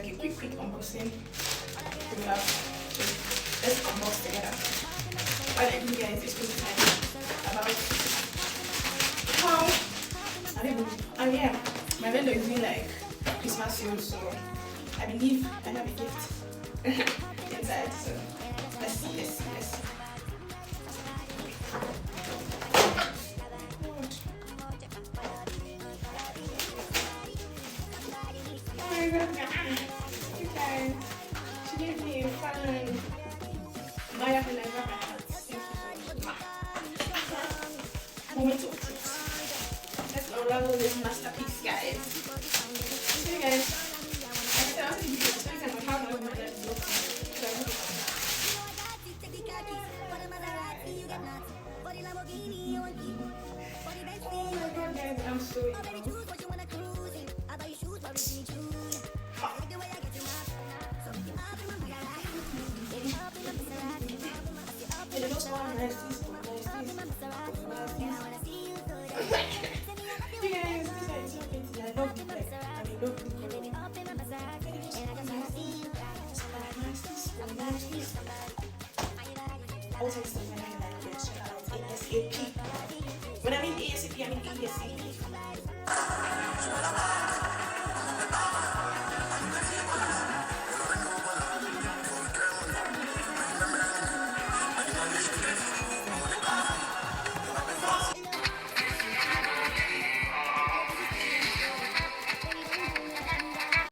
like a quick unboxing. We have to let's unbox together. What I do guys is to about how I don't know. And yeah, my vendor is doing like Christmas sales, so I believe I have a gift inside. So let's see. You guys, she gave me a fan. Maya can never have. Thank you so much. Moment of truth. Let's unravel this masterpiece, guys. See you guys. I said I was going to give you a second. How long my life looks. Oh my god, guys, I'm so excited. You guys, this is so pretty. I love the black. I love the color. Also, it's the very like this. ASAP. When I mean ASAP, I mean ASAP.